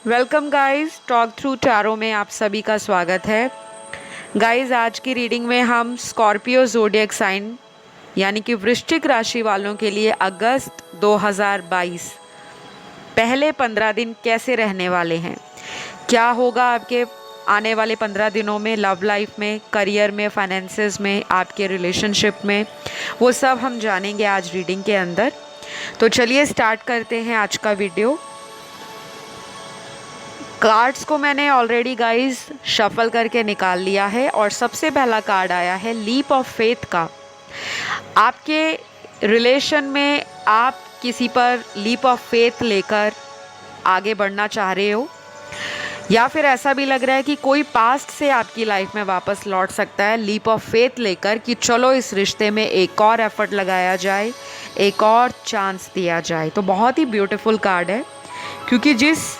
Welcome guys, talk through tarot में आप सभी का स्वागत है। गाइस, आज की रीडिंग में हम स्कॉर्पियो ज़ोडिएक साइन यानी कि वृश्चिक राशि वालों के लिए अगस्त 2022 पहले 15 दिन कैसे रहने वाले हैं, क्या होगा आपके आने वाले 15 दिनों में, लव लाइफ में, करियर में, फाइनेंसेस में, आपके रिलेशनशिप में, वो सब हम जानेंगे आज रीडिंग के अंदर। तो चलिए स्टार्ट करते हैं आज का वीडियो। कार्ड्स को मैंने ऑलरेडी गाइस शफल करके निकाल लिया है और सबसे पहला कार्ड आया है लीप ऑफ फेथ का। आपके रिलेशन में आप किसी पर लीप ऑफ फेथ लेकर आगे बढ़ना चाह रहे हो, या फिर ऐसा भी लग रहा है कि कोई पास्ट से आपकी लाइफ में वापस लौट सकता है लीप ऑफ फेथ लेकर कि चलो इस रिश्ते में एक और एफर्ट लगाया जाए, एक और चांस दिया जाए। तो बहुत ही ब्यूटीफुल कार्ड है, क्योंकि जिस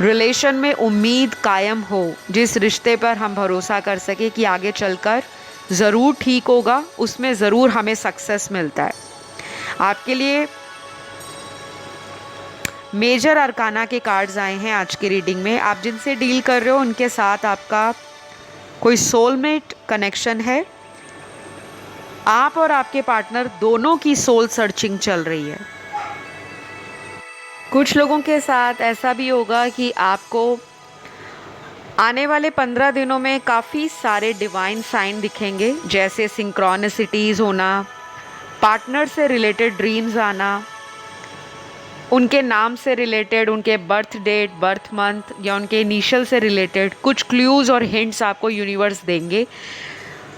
रिलेशन में उम्मीद कायम हो, जिस रिश्ते पर हम भरोसा कर सके कि आगे चलकर ज़रूर ठीक होगा, उसमें ज़रूर हमें सक्सेस मिलता है। आपके लिए मेजर अरकाना के कार्ड्स आए हैं आज की रीडिंग में। आप जिनसे डील कर रहे हो उनके साथ आपका कोई सोलमेट कनेक्शन है। आप और आपके पार्टनर दोनों की सोल सर्चिंग चल रही है। कुछ लोगों के साथ ऐसा भी होगा कि आपको आने वाले 15 दिनों में काफ़ी सारे डिवाइन साइन दिखेंगे, जैसे सिंक्रोनिसिटीज़ होना, पार्टनर से रिलेटेड ड्रीम्स आना, उनके नाम से रिलेटेड, उनके बर्थ डेट, बर्थ मंथ या उनके इनिशियल से रिलेटेड कुछ क्लूज़ और हिंट्स आपको यूनिवर्स देंगे।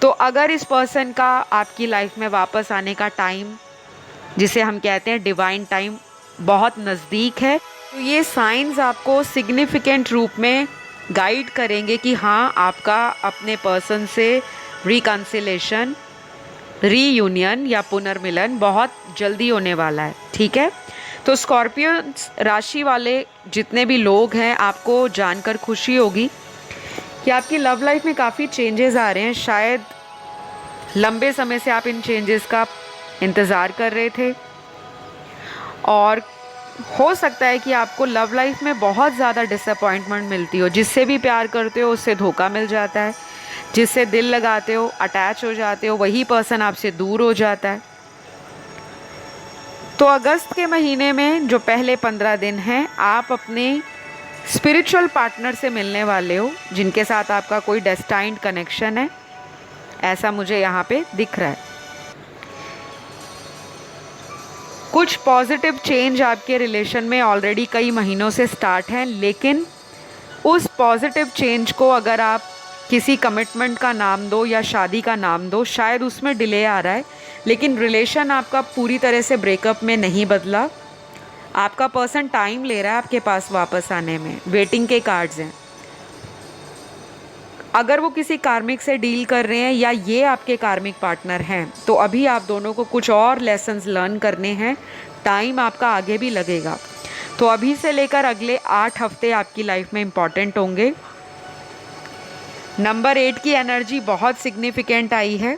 तो अगर इस पर्सन का आपकी लाइफ में वापस आने का टाइम, जिसे हम कहते हैं डिवाइन टाइम, बहुत नज़दीक है, तो ये साइंस आपको सिग्निफिकेंट रूप में गाइड करेंगे कि हाँ, आपका अपने पर्सन से रिकन्सिलेशन, रीयूनियन या पुनर्मिलन बहुत जल्दी होने वाला है। ठीक है, तो स्कॉर्पियो राशि वाले जितने भी लोग हैं, आपको जानकर खुशी होगी कि आपकी लव लाइफ में काफ़ी चेंजेस आ रहे हैं। शायद लंबे समय से आप इन चेंजेस का इंतज़ार कर रहे थे, और हो सकता है कि आपको लव लाइफ में बहुत ज़्यादा डिसअपॉइंटमेंट मिलती हो। जिससे भी प्यार करते हो उससे धोखा मिल जाता है, जिससे दिल लगाते हो, अटैच हो जाते हो, वही पर्सन आपसे दूर हो जाता है। तो अगस्त के महीने में जो पहले 15 दिन हैं, आप अपने स्पिरिचुअल पार्टनर से मिलने वाले हो, जिनके साथ आपका कोई डेस्टाइन्ड कनेक्शन है, ऐसा मुझे यहाँ पे दिख रहा है। कुछ पॉजिटिव चेंज आपके रिलेशन में ऑलरेडी कई महीनों से स्टार्ट हैं, लेकिन उस पॉजिटिव चेंज को अगर आप किसी कमिटमेंट का नाम दो या शादी का नाम दो, शायद उसमें डिले आ रहा है, लेकिन रिलेशन आपका पूरी तरह से ब्रेकअप में नहीं बदला। आपका पर्सन टाइम ले रहा है आपके पास वापस आने में, वेटिंग के कार्ड्स हैं। अगर वो किसी कार्मिक से डील कर रहे हैं या ये आपके कार्मिक पार्टनर हैं, तो अभी आप दोनों को कुछ और लेसन्स लर्न करने हैं। टाइम आपका आगे भी लगेगा। तो अभी से लेकर अगले 8 हफ्ते आपकी लाइफ में इम्पॉर्टेंट होंगे। नंबर 8 की एनर्जी बहुत सिग्निफिकेंट आई है।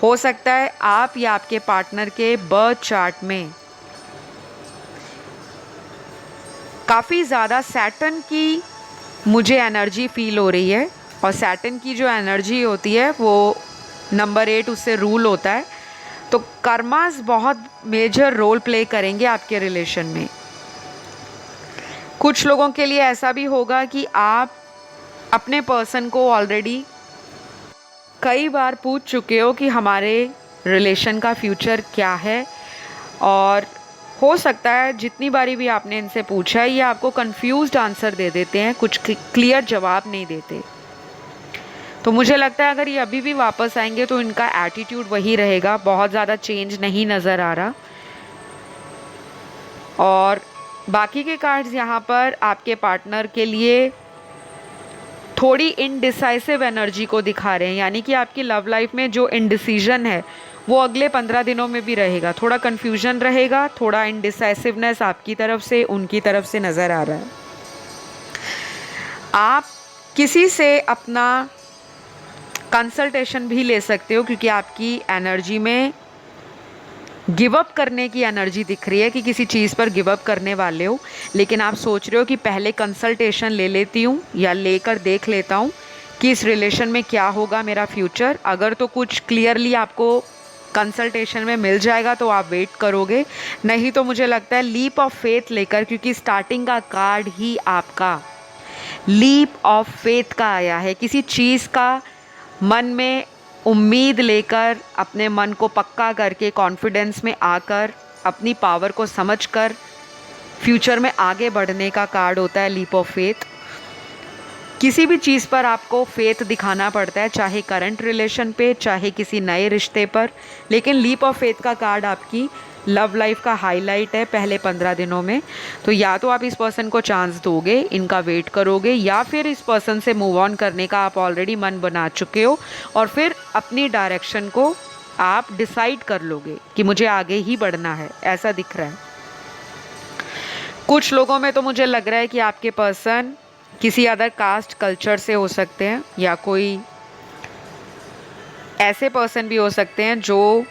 हो सकता है आप या आपके पार्टनर के बर्थ चार्ट में काफ़ी ज़्यादा सैटर्न की मुझे एनर्जी फील हो रही है, और सैटर्न की जो एनर्जी होती है वो नंबर 8 उससे रूल होता है। तो कर्मास बहुत मेजर रोल प्ले करेंगे आपके रिलेशन में। कुछ लोगों के लिए ऐसा भी होगा कि आप अपने पर्सन को ऑलरेडी कई बार पूछ चुके हो कि हमारे रिलेशन का फ्यूचर क्या है, और हो सकता है जितनी बारी भी आपने इनसे पूछा है, ये आपको कंफ्यूज्ड आंसर दे देते हैं, कुछ क्लियर जवाब नहीं देते। तो मुझे लगता है अगर ये अभी भी वापस आएंगे तो इनका एटीट्यूड वही रहेगा, बहुत ज़्यादा चेंज नहीं नज़र आ रहा। और बाकी के कार्ड्स यहाँ पर आपके पार्टनर के लिए थोड़ी इनडिसाइसिव एनर्जी को दिखा रहे हैं, यानी कि आपकी लव लाइफ में जो इनडिसीजन है वो अगले 15 दिनों में भी रहेगा। थोड़ा कन्फ्यूजन रहेगा, थोड़ा इनडिसाइसिवनेस आपकी तरफ से, उनकी तरफ से नज़र आ रहा है। आप किसी से अपना कंसल्टेशन भी ले सकते हो, क्योंकि आपकी एनर्जी में गिव अप करने की एनर्जी दिख रही है कि किसी चीज़ पर गिव अप करने वाले हो, लेकिन आप सोच रहे हो कि पहले कंसल्टेशन ले लेती हूँ या लेकर देख लेता हूँ कि इस रिलेशन में क्या होगा मेरा फ्यूचर। अगर तो कुछ क्लियरली आपको कंसल्टेशन में मिल जाएगा तो आप वेट करोगे, नहीं तो मुझे लगता है लीप ऑफ फेथ लेकर, क्योंकि स्टार्टिंग का कार्ड ही आपका लीप ऑफ फेथ का आया है। किसी चीज़ का मन में उम्मीद लेकर, अपने मन को पक्का करके, कॉन्फिडेंस में आकर, अपनी पावर को समझकर फ्यूचर में आगे बढ़ने का कार्ड होता है लीप ऑफ फेथ। किसी भी चीज़ पर आपको फेथ दिखाना पड़ता है, चाहे करंट रिलेशन पे, चाहे किसी नए रिश्ते पर, लेकिन लीप ऑफ फेथ का कार्ड आपकी लव लाइफ का हाईलाइट है पहले 15 दिनों में। तो या तो आप इस पर्सन को चांस दोगे, इनका वेट करोगे, या फिर इस पर्सन से मूव ऑन करने का आप ऑलरेडी मन बना चुके हो और फिर अपनी डायरेक्शन को आप डिसाइड कर लोगे कि मुझे आगे ही बढ़ना है, ऐसा दिख रहा है। कुछ लोगों में तो मुझे लग रहा है कि आपके पर्सन किसी अदर कास्ट कल्चर से हो सकते हैं, या कोई ऐसे पर्सन भी हो सकते हैं जो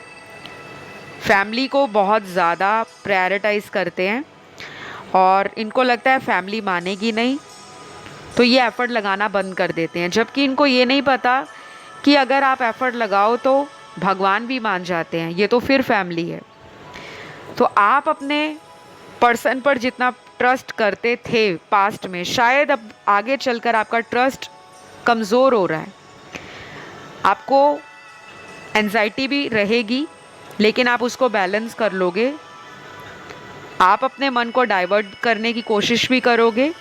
फैमिली को बहुत ज़्यादा प्रायोरिटाइज करते हैं और इनको लगता है फैमिली मानेगी नहीं, तो ये एफ़र्ट लगाना बंद कर देते हैं। जबकि इनको ये नहीं पता कि अगर आप एफ़र्ट लगाओ तो भगवान भी मान जाते हैं, ये तो फिर फैमिली है। तो आप अपने पर्सन पर जितना ट्रस्ट करते थे पास्ट में, शायद अब आगे चलकर आपका ट्रस्ट कमज़ोर हो रहा है। आपको एंजाइटी भी रहेगी, लेकिन आप उसको बैलेंस कर लोगे। आप अपने मन को डाइवर्ट करने की कोशिश भी करोगे,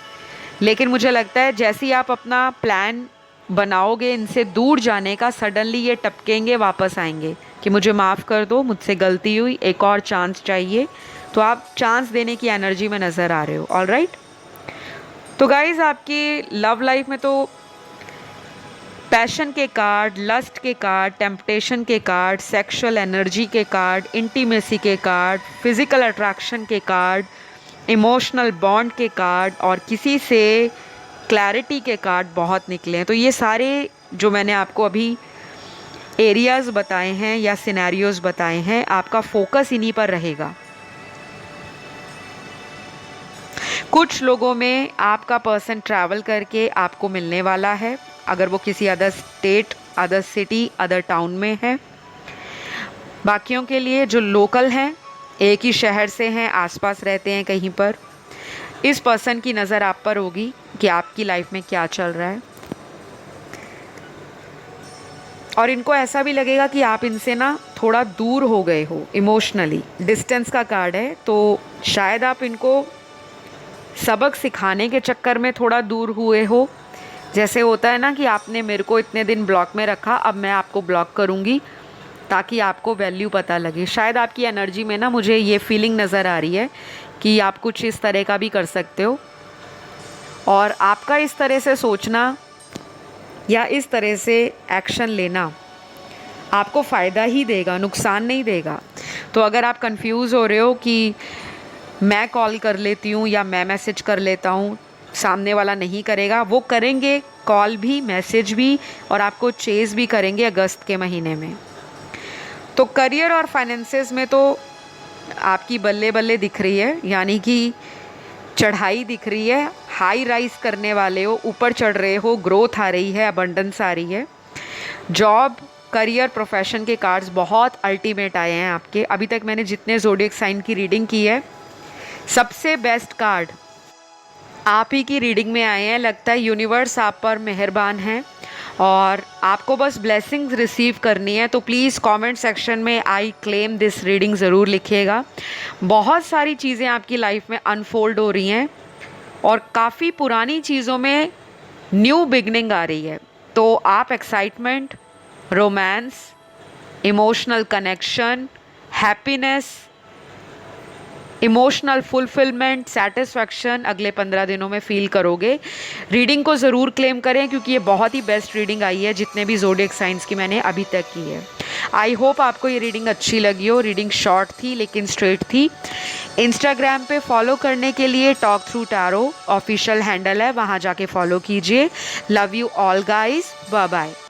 लेकिन मुझे लगता है जैसे ही आप अपना प्लान बनाओगे इनसे दूर जाने का, सडनली ये टपकेंगे, वापस आएंगे कि मुझे माफ़ कर दो, मुझसे गलती हुई, एक और चांस चाहिए। तो आप चांस देने की एनर्जी में नज़र आ रहे हो। ऑल राइट, तो गाइज़ आपकी लव लाइफ में तो पैशन के कार्ड, लस्ट के कार्ड, टेम्पटेशन के कार्ड, सेक्सुअल एनर्जी के कार्ड, इंटीमेसी के कार्ड, फिज़िकल अट्रैक्शन के कार्ड, इमोशनल बॉन्ड के कार्ड और किसी से क्लैरिटी के कार्ड बहुत निकले हैं। तो ये सारे जो मैंने आपको अभी एरियाज़ बताए हैं या सिनेरियोज़ बताए हैं, आपका फोकस इन्हीं पर रहेगा। कुछ लोगों में आपका पर्सन ट्रैवल करके आपको मिलने वाला है, अगर वो किसी other state, other city, other town में है। बाकियों के लिए जो लोकल हैं, एक ही शहर से हैं, आसपास रहते हैं कहीं पर, इस पर्सन की नज़र आप पर होगी कि आपकी लाइफ में क्या चल रहा है। और इनको ऐसा भी लगेगा कि आप इनसे ना थोड़ा दूर हो गए हो इमोशनली। डिस्टेंस का कार्ड है, तो शायद आप इनको सबक सिखाने के चक्कर में थोड़ा दूर हुए हो। जैसे होता है ना कि आपने मेरे को इतने दिन ब्लॉक में रखा, अब मैं आपको ब्लॉक करूँगी ताकि आपको वैल्यू पता लगे। शायद आपकी एनर्जी में ना मुझे ये फीलिंग नज़र आ रही है कि आप कुछ इस तरह का भी कर सकते हो, और आपका इस तरह से सोचना या इस तरह से एक्शन लेना आपको फ़ायदा ही देगा, नुकसान नहीं देगा। तो अगर आप कंफ्यूज हो रहे हो कि मैं कॉल कर लेती हूँ या मैं मैसेज कर लेता हूँ, सामने वाला नहीं करेगा, वो करेंगे कॉल भी, मैसेज भी, और आपको चेज़ भी करेंगे अगस्त के महीने में। तो करियर और फाइनेंसेस में तो आपकी बल्ले बल्ले दिख रही है, यानी कि चढ़ाई दिख रही है, हाई राइज करने वाले हो, ऊपर चढ़ रहे हो, ग्रोथ आ रही है, अबंडेंस आ रही है। जॉब, करियर, प्रोफेशन के कार्ड्स बहुत अल्टीमेट आए हैं आपके। अभी तक मैंने जितने ज़ोडिएक साइन की रीडिंग की है, सबसे बेस्ट कार्ड आप ही की रीडिंग में आए हैं। लगता है यूनिवर्स आप पर मेहरबान है और आपको बस ब्लेसिंग्स रिसीव करनी है। तो प्लीज़ कमेंट सेक्शन में आई क्लेम दिस रीडिंग ज़रूर लिखिएगा। बहुत सारी चीज़ें आपकी लाइफ में अनफोल्ड हो रही हैं और काफ़ी पुरानी चीज़ों में न्यू बिगनिंग आ रही है। तो आप excitement, romance, emotional connection, happiness, emotional fulfilment, satisfaction अगले 15 दिनों में फील करोगे। रीडिंग को ज़रूर क्लेम करें क्योंकि ये बहुत ही बेस्ट रीडिंग आई है जितने भी ज़ोडिएक साइंस की मैंने अभी तक की है। आई होप आपको ये रीडिंग अच्छी लगी हो। रीडिंग शॉर्ट थी लेकिन स्ट्रेट थी। इंस्टाग्राम पे फॉलो करने के लिए talk through tarot official handle है, वहाँ जाके फॉलो कीजिए। Love you all guys, bye bye.